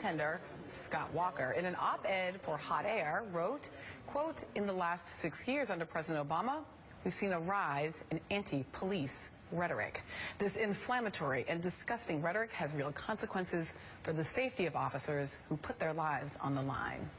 bartender Scott Walker, in an op-ed for Hot Air, wrote, quote, "In the last 6 years under President Obama, we've seen a rise in anti-police rhetoric. This inflammatory and disgusting rhetoric has real consequences for the safety of officers who put their lives on the line."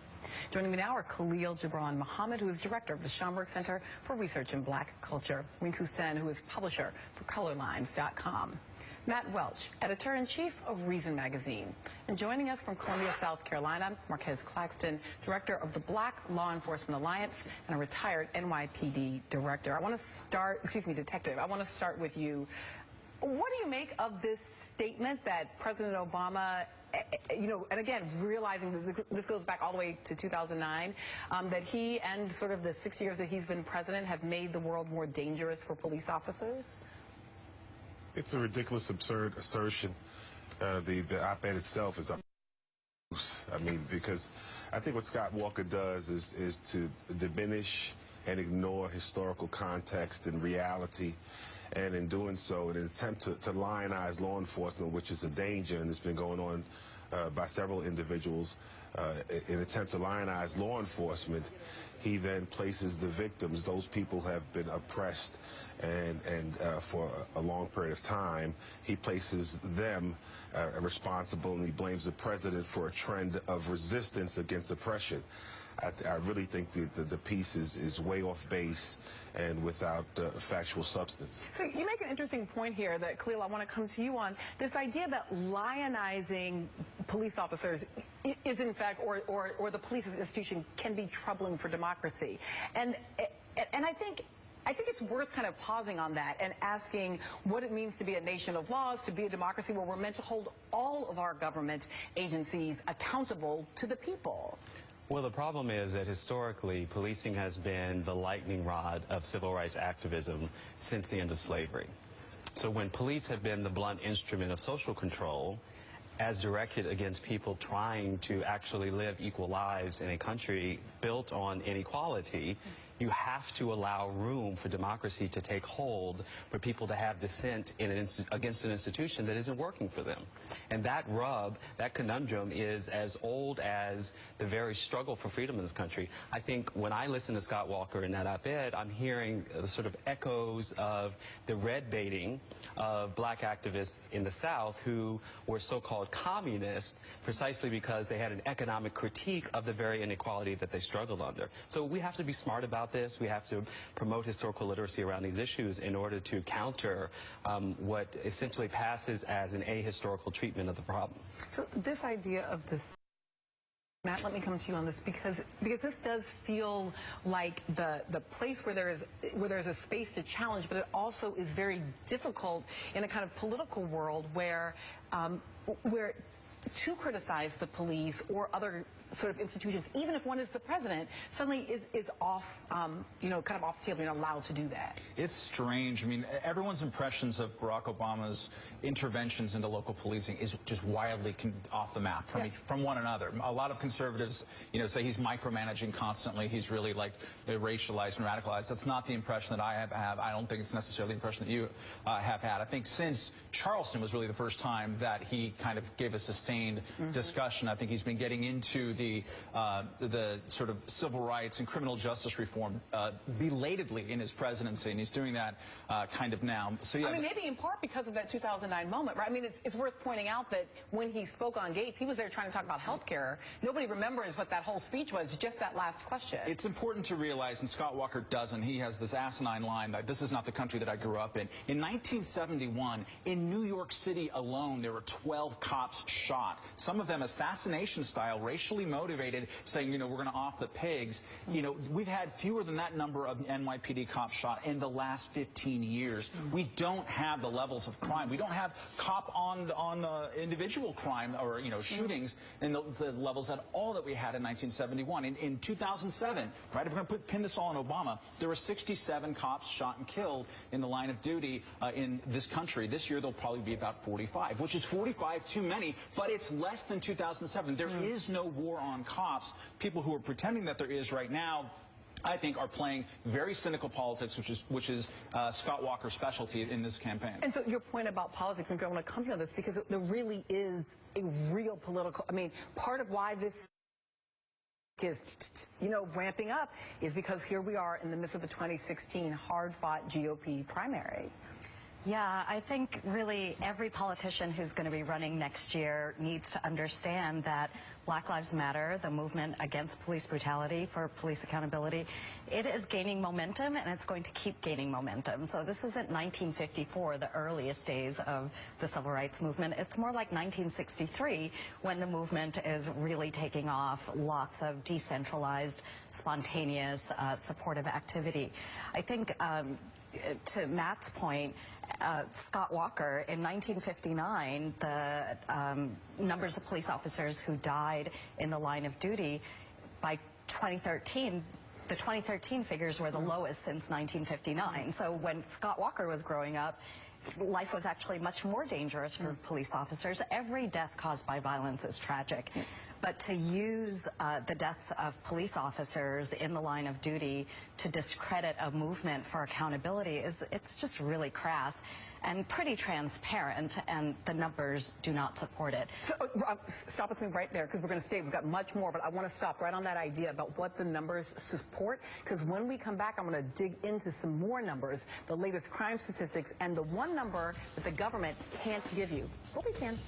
Joining me now are Khalil Gibran Muhammad, who is director of the Schomburg Center for Research in Black Culture, Rinku Sen, who is publisher for colorlines.com, Matt Welch, editor-in-chief of Reason magazine, and joining us from Columbia, South Carolina, Marquez Claxton, director of the Black Law Enforcement Alliance and a retired NYPD director. Detective. I want to start with you. What do you make of this statement that President Obama, and again, realizing that this goes back all the way to 2009, that he and sort of the 6 years that he's been president have made the world more dangerous for police officers? It's a ridiculous, absurd assertion. The op-ed itself is because I think what Scott Walker does is to diminish and ignore historical context and reality. And in doing so, in an attempt to lionize law enforcement, which is a danger, and it's been going on by several individuals, in an attempt to lionize law enforcement, he then places the victims, those people who have been oppressed and for a long period of time, he places them responsible, and he blames the president for a trend of resistance against oppression. I really think the piece is way off base and without factual substance. So you make an interesting point here that, Khalil, I want to come to you on. This idea that lionizing police officers is in fact, or the police as an institution can be troubling for democracy. And I think it's worth kind of pausing on that and asking what it means to be a nation of laws, to be a democracy where we're meant to hold all of our government agencies accountable to the people. Well, the problem is that historically, policing has been the lightning rod of civil rights activism since the end of slavery. So when police have been the blunt instrument of social control, as directed against people trying to actually live equal lives in a country built on inequality, you have to allow room for democracy to take hold, for people to have dissent against an institution that isn't working for them. And that rub, that conundrum, is as old as the very struggle for freedom in this country. I think when I listen to Scott Walker in that op-ed, I'm hearing the sort of echoes of the red baiting of black activists in the South who were so-called communists precisely because they had an economic critique of the very inequality that they struggled under. So we have to be smart about this. We have to promote historical literacy around these issues in order to counter what essentially passes as an ahistorical treatment of the problem. So this idea of this, Matt, let me come to you on this because this does feel like the place where there is a space to challenge, but it also is very difficult in a kind of political world where to criticize the police or other sort of institutions, even if one is the president, suddenly is off, kind of off the table. You're not allowed to do that. It's strange. I mean, everyone's impressions of Barack Obama's interventions into local policing is just wildly off the map from one another. A lot of conservatives, say he's micromanaging constantly. He's really like racialized and radicalized. That's not the impression that I have. I don't think it's necessarily the impression that you have had. I think since Charleston was really the first time that he kind of gave a sustained discussion. I think he's been getting into the sort of civil rights and criminal justice reform belatedly in his presidency, and he's doing that kind of now. So yeah, I mean, maybe in part because of that 2009 moment, right? I mean, it's worth pointing out that when he spoke on Gates, he was there trying to talk about health care. Nobody remembers what that whole speech was, just that last question. It's important to realize, and Scott Walker doesn't, he has this asinine line that this is not the country that I grew up in. In 1971, in New York City alone, there were 12 cops shot, some of them assassination style, racially motivated, saying, we're going to off the pigs. We've had fewer than that number of NYPD cops shot in the last 15 years. We don't have the levels of crime. We don't have cop on individual crime or, shootings in the levels at all that we had in 1971. In 2007, right, if we're going to pin this all on Obama, there were 67 cops shot and killed in the line of duty in this country. This year, there'll probably be about 45, which is 45 too many, but it's less than 2007. There is no war on cops. People who are pretending that there is right now I think, are playing very cynical politics, which is Scott Walker's specialty in this campaign. And so your point about politics, and I want to come to this because there really is a real political, I mean, part of why this is, ramping up is because here we are in the midst of the 2016 hard-fought GOP primary. Yeah, I think really every politician who's going to be running next year needs to understand that Black Lives Matter, the movement against police brutality, for police accountability, it is gaining momentum, and it's going to keep gaining momentum. So this isn't 1954, the earliest days of the civil rights movement. It's more like 1963, when the movement is really taking off, lots of decentralized, spontaneous, supportive activity. I think to Matt's point, Scott Walker, in 1959, the numbers of police officers who died in the line of duty, by 2013, the 2013 figures were the lowest since 1959. So when Scott Walker was growing up, life was actually much more dangerous for police officers. Every death caused by violence is tragic. But to use the deaths of police officers in the line of duty to discredit a movement for accountability it's just really crass and pretty transparent, and the numbers do not support it. So, stop with me right there, because we're going to stay. We've got much more, but I want to stop right on that idea about what the numbers support, because when we come back, I'm going to dig into some more numbers, the latest crime statistics, and the one number that the government can't give you. But we can.